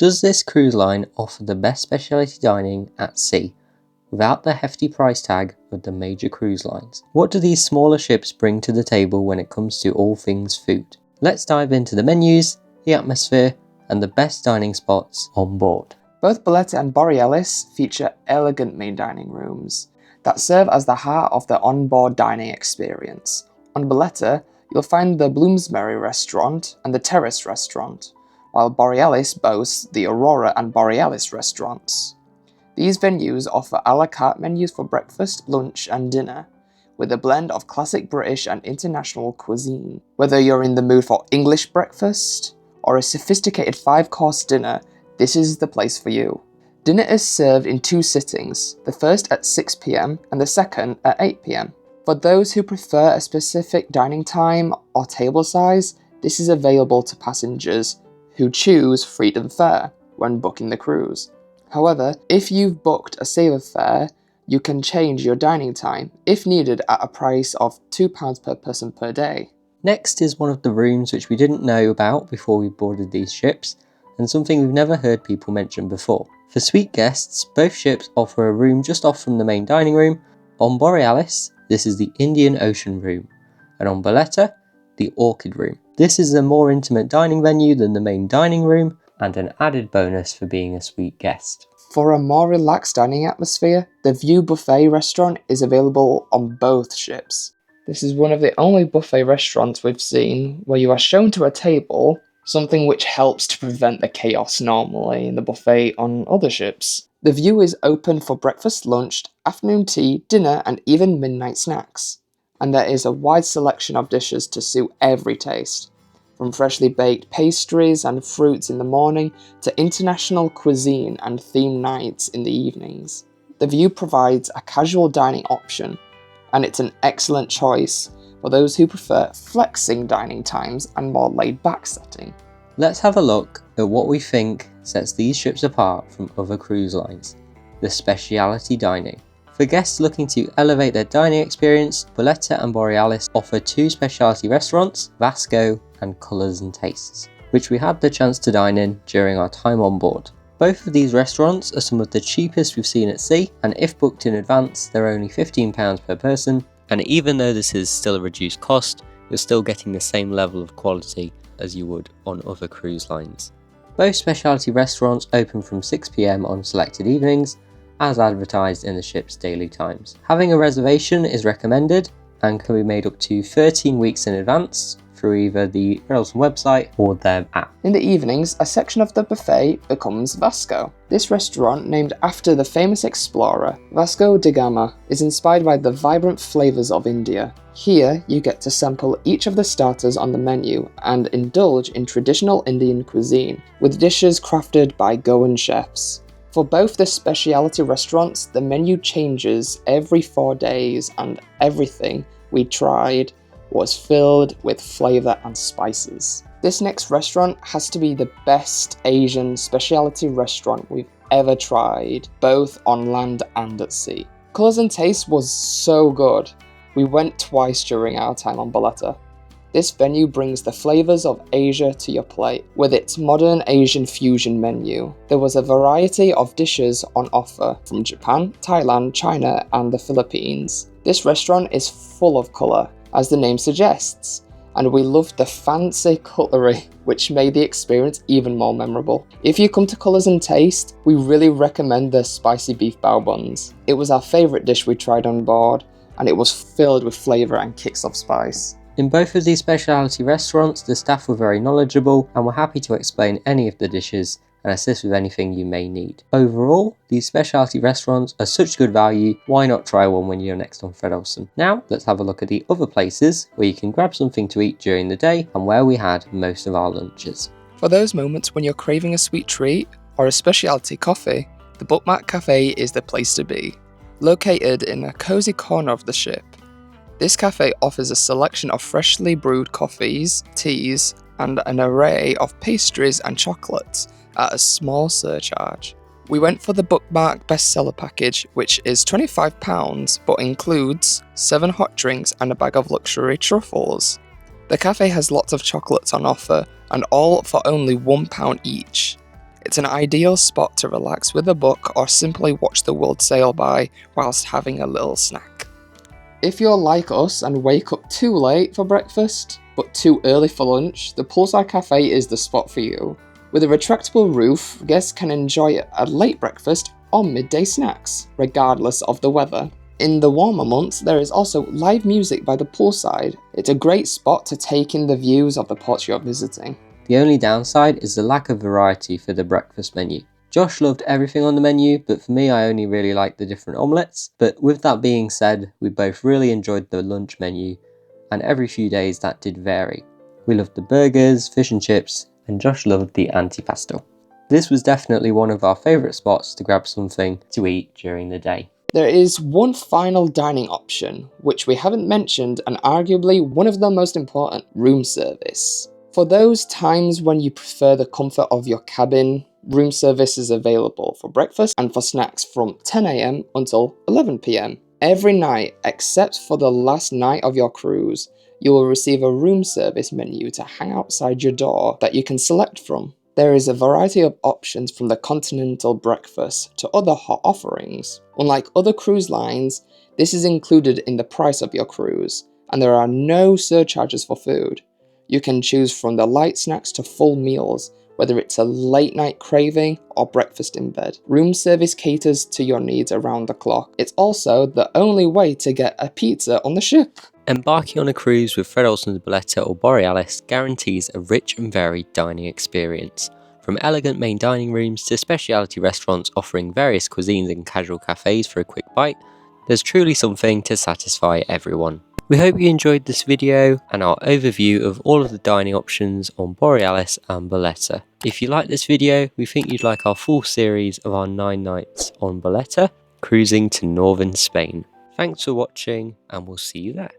Does this cruise line offer the best specialty dining at sea, without the hefty price tag of the major cruise lines? What do these smaller ships bring to the table when it comes to all things food? Let's dive into the menus, the atmosphere, and the best dining spots on board. Both Bolette and Borealis feature elegant main dining rooms that serve as the heart of the onboard dining experience. On Bolette, you'll find the Bloomsbury restaurant and the Terrace restaurant, while Borealis boasts the Aurora and Borealis restaurants. These venues offer a la carte menus for breakfast, lunch, and dinner, with a blend of classic British and international cuisine. Whether you're in the mood for English breakfast or a sophisticated 5-course dinner, this is the place for you. Dinner is served in 2 sittings, the first at 6 p.m. and the second at 8 p.m. For those who prefer a specific dining time or table size, this is available to passengers who choose freedom fare when booking the cruise. However, if you've booked a saver fare, you can change your dining time, if needed, at a price of £2 per person per day. Next is one of the rooms which we didn't know about before we boarded these ships, and something we've never heard people mention before. For suite guests, both ships offer a room just off from the main dining room. On Borealis, this is the Indian Ocean Room, and on Bolette, the Orchid Room. This is a more intimate dining venue than the main dining room, and an added bonus for being a suite guest. For a more relaxed dining atmosphere, the View Buffet restaurant is available on both ships. This is one of the only buffet restaurants we've seen where you are shown to a table, something which helps to prevent the chaos normally in the buffet on other ships. The View is open for breakfast, lunch, afternoon tea, dinner, and even midnight snacks. And there is a wide selection of dishes to suit every taste, from freshly baked pastries and fruits in the morning to international cuisine and theme nights in the evenings. The View provides a casual dining option, and it's an excellent choice for those who prefer flexing dining times and more laid-back setting. Let's have a look at what we think sets these ships apart from other cruise lines: the speciality dining. For guests looking to elevate their dining experience, Bolette and Borealis offer 2 specialty restaurants, Vasco and Colours and Tastes, which we had the chance to dine in during our time on board. Both of these restaurants are some of the cheapest we've seen at sea, and if booked in advance, they're only £15 per person, and even though this is still a reduced cost, you're still getting the same level of quality as you would on other cruise lines. Both specialty restaurants open from 6 p.m. on selected evenings, as advertised in the ship's daily times. Having a reservation is recommended and can be made up to 13 weeks in advance through either the Olsen website or their app. In the evenings, a section of the buffet becomes Vasco. This restaurant, named after the famous explorer Vasco da Gama, is inspired by the vibrant flavours of India. Here, you get to sample each of the starters on the menu and indulge in traditional Indian cuisine, with dishes crafted by Goan chefs. For both the specialty restaurants, the menu changes every 4 days, and everything we tried was filled with flavour and spices. This next restaurant has to be the best Asian specialty restaurant we've ever tried, both on land and at sea. Colours and Taste was so good. We went twice during our time on Bolette. This venue brings the flavours of Asia to your plate with its modern Asian fusion menu. There was a variety of dishes on offer from Japan, Thailand, China, and the Philippines. This restaurant is full of colour, as the name suggests, and we loved the fancy cutlery, which made the experience even more memorable. If you come to Colours and Taste, we really recommend the spicy beef bao buns. It was our favourite dish we tried on board, and it was filled with flavour and kicks of spice. In both of these specialty restaurants, the staff were very knowledgeable and were happy to explain any of the dishes and assist with anything you may need. Overall, these specialty restaurants are such good value, why not try one when you're next on Fred Olsen? Now, let's have a look at the other places where you can grab something to eat during the day and where we had most of our lunches. For those moments when you're craving a sweet treat or a specialty coffee, the Bookmark Cafe is the place to be. Located in a cosy corner of the ship, this cafe offers a selection of freshly brewed coffees, teas, and an array of pastries and chocolates at a small surcharge. We went for the Bookmark bestseller package, which is £25 but includes 7 hot drinks and a bag of luxury truffles. The cafe has lots of chocolates on offer, and all for only £1 each. It's an ideal spot to relax with a book or simply watch the world sail by whilst having a little snack. If you're like us and wake up too late for breakfast, but too early for lunch, the Poolside Cafe is the spot for you. With a retractable roof, guests can enjoy a late breakfast or midday snacks, regardless of the weather. In the warmer months, there is also live music by the poolside. It's a great spot to take in the views of the ports you're visiting. The only downside is the lack of variety for the breakfast menu. Josh loved everything on the menu, but for me I only really liked the different omelettes. But with that being said, we both really enjoyed the lunch menu, and every few days that did vary. We loved the burgers, fish and chips, and Josh loved the antipasto. This was definitely one of our favourite spots to grab something to eat during the day. There is one final dining option, which we haven't mentioned, and arguably one of the most important: room service. For those times when you prefer the comfort of your cabin, room service is available for breakfast and for snacks from 10 AM until 11 PM. Every night, except for the last night of your cruise, you will receive a room service menu to hang outside your door that you can select from. There is a variety of options from the continental breakfast to other hot offerings. Unlike other cruise lines, this is included in the price of your cruise, and there are no surcharges for food. You can choose from the light snacks to full meals, whether it's a late night craving or breakfast in bed. Room service caters to your needs around the clock. It's also the only way to get a pizza on the ship. Embarking on a cruise with Fred Olsen's Bolette or Borealis guarantees a rich and varied dining experience. From elegant main dining rooms to specialty restaurants offering various cuisines and casual cafes for a quick bite, there's truly something to satisfy everyone. We hope you enjoyed this video and our overview of all of the dining options on Borealis and Bolette. If you like this video, we think you'd like our full series of our 9 nights on Bolette, cruising to northern Spain. Thanks for watching, and we'll see you there.